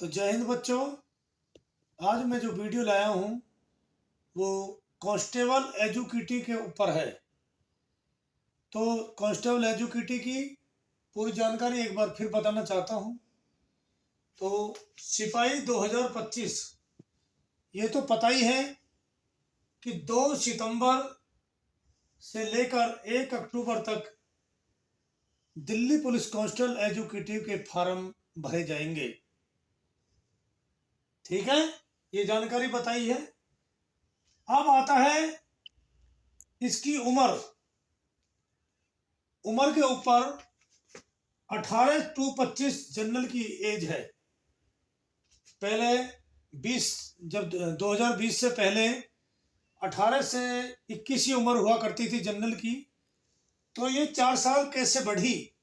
तो जय हिंद बच्चों। आज मैं जो वीडियो लाया हूँ वो कांस्टेबल एजुकेटी के ऊपर है। तो कांस्टेबल एजुकेटी की पूरी जानकारी एक बार फिर बताना चाहता हूँ। तो सिपाही 2025 ये तो पता ही है कि 2 सितंबर से लेकर 1 अक्टूबर तक दिल्ली पुलिस कांस्टेबल एजुकेटिव के फॉर्म भरे जाएंगे। ठीक है, ये जानकारी बताई है। अब आता है इसकी उम्र के ऊपर 18 to 25 जनरल की एज है। पहले 20 जब 2020 से पहले 18 से 21 की उम्र हुआ करती थी जनरल की। तो ये 4 साल कैसे बढ़ी,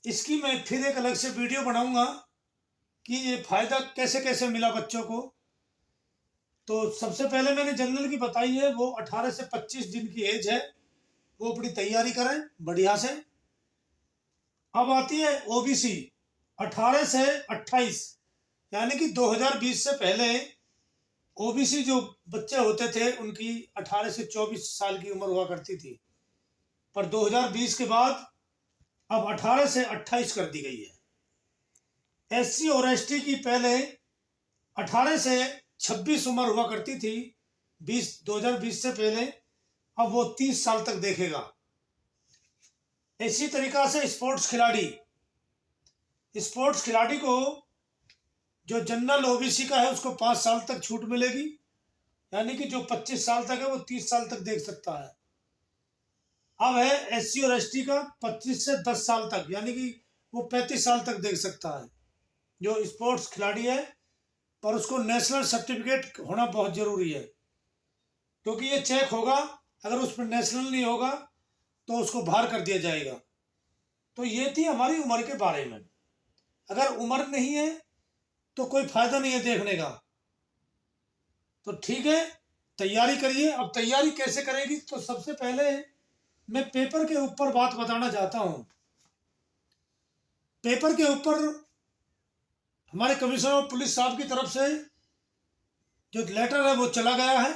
इसकी मैं फिर एक अलग से वीडियो बनाऊंगा कि ये फायदा कैसे कैसे मिला बच्चों को। तो सबसे पहले मैंने जनरल की बताई है, वो 18 से 25 दिन की एज है, वो अपनी तैयारी करें बढ़िया से। अब आती है ओबीसी 18 से 28, यानी कि 2020 से पहले ओबीसी जो बच्चे होते थे उनकी 18 से 24 साल की उम्र हुआ करती थी, पर 2020 के बाद अब 18 से 28 कर दी गई है। एससी और एसटी की पहले 18 से 26 उम्र हुआ करती थी 2020 से पहले, अब वो 30 साल तक देखेगा। इसी तरीका से स्पोर्ट्स खिलाड़ी को जो जनरल ओबीसी का है उसको 5 साल तक छूट मिलेगी, यानी कि जो 25 साल तक है वो 30 साल तक देख सकता है। अब है एससी और एसटी का 25 से 10 साल तक, यानी कि वो 35 साल तक देख सकता है जो स्पोर्ट्स खिलाड़ी है, पर उसको नेशनल सर्टिफिकेट होना बहुत जरूरी है, क्योंकि ये चेक होगा, अगर उस पर नेशनल नहीं होगा तो उसको बाहर कर दिया जाएगा। तो ये थी हमारी उम्र के बारे में। अगर उम्र नहीं है तो कोई फायदा नहीं है देखने का। तो ठीक है, तैयारी करिए। अब तैयारी कैसे करेगी, तो सबसे पहले मैं पेपर के ऊपर बात बताना चाहता हूं। पेपर के ऊपर हमारे कमिश्नर ऑफ पुलिस साहब की तरफ से जो लेटर है वो चला गया है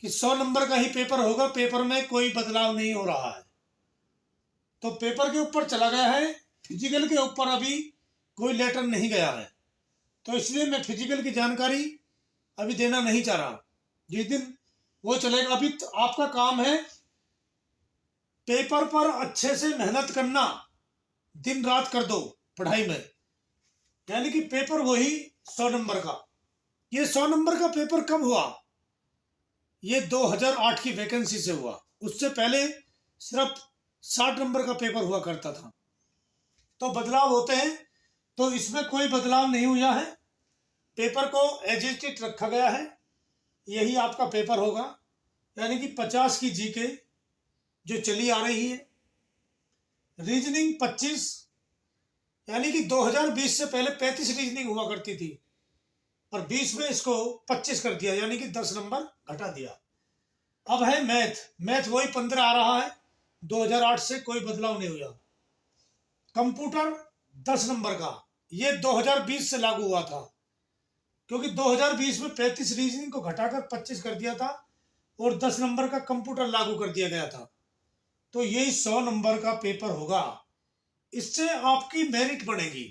कि 100 नंबर का ही पेपर होगा, पेपर में कोई बदलाव नहीं हो रहा है। तो पेपर के ऊपर चला गया है, फिजिकल के ऊपर अभी कोई लेटर नहीं गया है। तो इसलिए मैं फिजिकल की जानकारी अभी देना नहीं चाह रहा। जिस दिन वो चलेगा, अभी तो आपका काम है पेपर पर अच्छे से मेहनत करना, दिन रात कर दो पढ़ाई में, यानी कि पेपर वही 100 नंबर का। ये 100 नंबर का पेपर कब हुआ, ये 2008 की वैकेंसी से हुआ। उससे पहले सिर्फ 60 नंबर का पेपर हुआ करता था। तो बदलाव होते हैं, तो इसमें कोई बदलाव नहीं हुआ है। पेपर को एज इट इज रखा गया है, यही आपका पेपर होगा, यानी कि 50 की जीके जो चली आ रही है। रीजनिंग 25, यानी कि 2020 से पहले 35 रीजनिंग हुआ करती थी, और 20 में इसको 25 कर दिया, यानी कि 10 नंबर घटा दिया। अब है मैथ वही 15 आ रहा है, 2008 से कोई बदलाव नहीं हुआ। कंप्यूटर 10 नंबर का, ये 2020 से लागू हुआ था, क्योंकि 2020 में 35 रीजनिंग को घटाकर 25 कर दिया था और 10 नंबर का कंप्यूटर लागू कर दिया गया था। तो यही 100 नंबर का पेपर होगा, इससे आपकी मेरिट बढ़ेगी।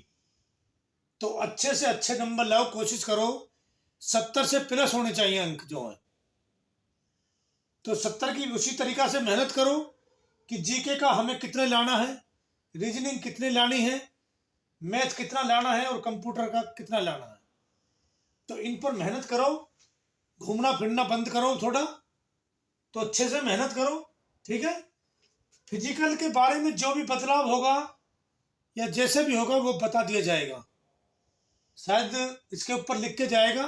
तो अच्छे से अच्छे नंबर लाओ, कोशिश करो 70 से प्लस होने चाहिए अंक जो है। तो 70 की उसी तरीका से मेहनत करो कि जीके का हमें कितने लाना है, रीजनिंग कितने लानी है, मैथ कितना लाना है और कंप्यूटर का कितना लाना है। तो इन पर मेहनत करो, घूमना फिरना बंद करो थोड़ा, तो अच्छे से मेहनत करो। ठीक है, फिजिकल के बारे में जो भी बदलाव होगा या जैसे भी होगा वो बता दिया जाएगा। शायद इसके ऊपर लिख के जाएगा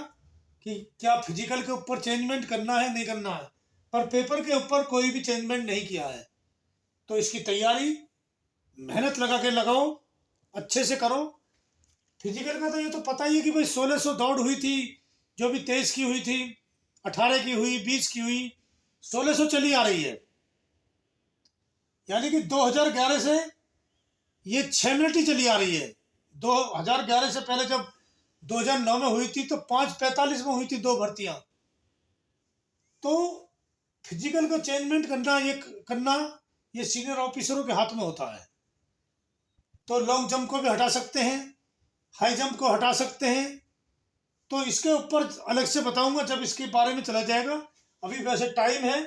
कि क्या फिजिकल के ऊपर चेंजमेंट करना है नहीं करना है, पर पेपर के ऊपर कोई भी चेंजमेंट नहीं किया है। तो इसकी तैयारी मेहनत लगा के लगाओ, अच्छे से करो। फिजिकल का तो ये तो पता ही है कि भाई 1600 दौड़ हुई थी, जो भी 23 की हुई थी, 18 की हुई, 20 की हुई, 1600 चली आ रही है, यानी कि 2011 से ये 6 मिनट ही चली आ रही है। 2011 से पहले जब 2009 में हुई थी तो 5:45 में हुई थी 2 भर्तियां। तो फिजिकल को चेंजमेंट करना ये सीनियर ऑफिसरों के हाथ में होता है। तो लॉन्ग जंप को भी हटा सकते हैं, हाई जंप को हटा सकते हैं। तो इसके ऊपर अलग से बताऊंगा जब इसके बारे में चला जाएगा। अभी वैसे टाइम है,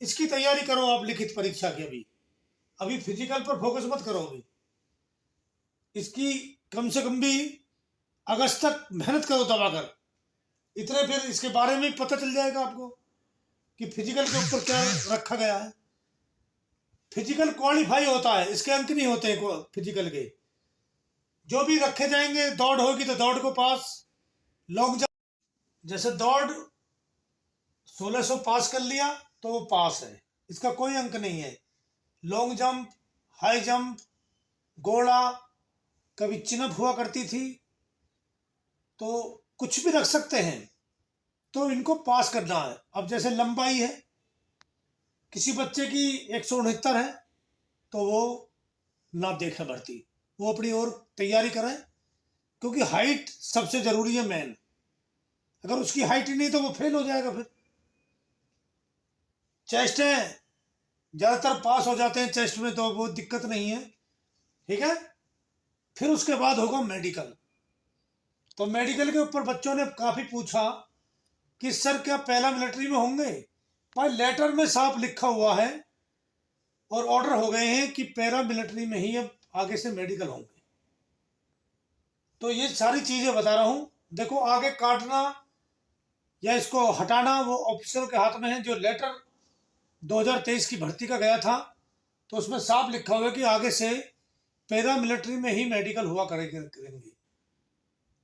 इसकी तैयारी करो आप लिखित परीक्षा की। अभी फिजिकल पर फोकस मत करो। अभी इसकी कम से कम भी अगस्त तक मेहनत करो दबाकर, इतने फिर इसके बारे में पता चल जाएगा आपको कि फिजिकल के ऊपर क्या रखा गया है। फिजिकल क्वालिफाई होता है, इसके अंक नहीं होते हैं फिजिकल के। जो भी रखे जाएंगे, दौड़ होगी तो दौड़ को पास, लॉन्ग जंप जैसे दौड़ 1600 पास कर लिया तो वो पास है, इसका कोई अंक नहीं है। लॉन्ग जंप, हाई जंप, गोला, कभी चिनअप हुआ करती थी, तो कुछ भी रख सकते हैं, तो इनको पास करना है। अब जैसे लंबाई है, किसी बच्चे की 169 है तो वो ना देखें भर्ती, वो अपनी ओर तैयारी करें, क्योंकि हाइट सबसे जरूरी है मेन। अगर उसकी हाइट ही नहीं तो वो फेल हो जाएगा। फिर चेस्ट है, ज़्यादातर पास हो जाते हैं चेस्ट में, तो वो दिक्कत नहीं है, ठीक है। फिर उसके बाद होगा मेडिकल। तो मेडिकल के ऊपर बच्चों ने काफ़ी पूछा कि सर क्या पहला मिलिट्री में होंगे। भाई लेटर में साफ लिखा हुआ है और ऑर्डर हो गए हैं कि पैरा मिलिट्री में ही अब आगे से मेडिकल होंगे। तो ये सारी चीज़ें बता रहा हूँ। देखो आगे काटना या इसको हटाना वो ऑफिसर के हाथ में है। जो लेटर 2023 की भर्ती का गया था तो उसमें साफ लिखा हुआ है कि आगे से पैरा मिलिट्री में ही मेडिकल हुआ करेंगे।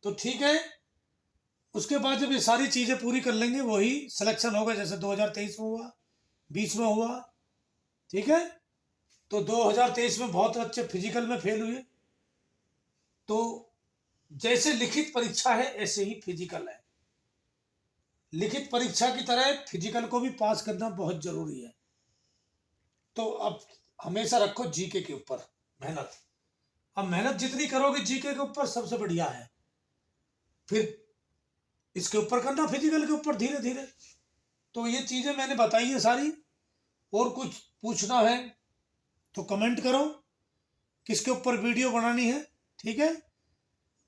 तो ठीक है, उसके बाद जब ये सारी चीज़ें पूरी कर लेंगे वही सिलेक्शन होगा, जैसे 2023 में हुआ, 20 में हुआ, ठीक है। तो 2023 में बहुत अच्छे फिजिकल में फेल हुए। तो जैसे लिखित परीक्षा है ऐसे ही फिजिकल है। लिखित परीक्षा की तरह फिजिकल को भी पास करना बहुत जरूरी है। तो अब हमेशा रखो जीके के ऊपर मेहनत। अब मेहनत जितनी करोगे जीके के ऊपर सबसे बढ़िया है। फिर इसके ऊपर करना फिजिकल के ऊपर धीरे धीरे। तो ये चीज़ें मैंने बताई है सारी। और कुछ पूछना है तो कमेंट करो, किसके ऊपर वीडियो बनानी है, ठीक है।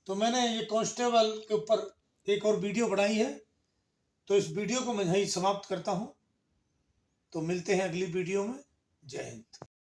तो मैंने ये कांस्टेबल के ऊपर एक और वीडियो बनाई है, तो इस वीडियो को मैं यहीं समाप्त करता हूँ। तो मिलते हैं अगली वीडियो में। जय हिंद।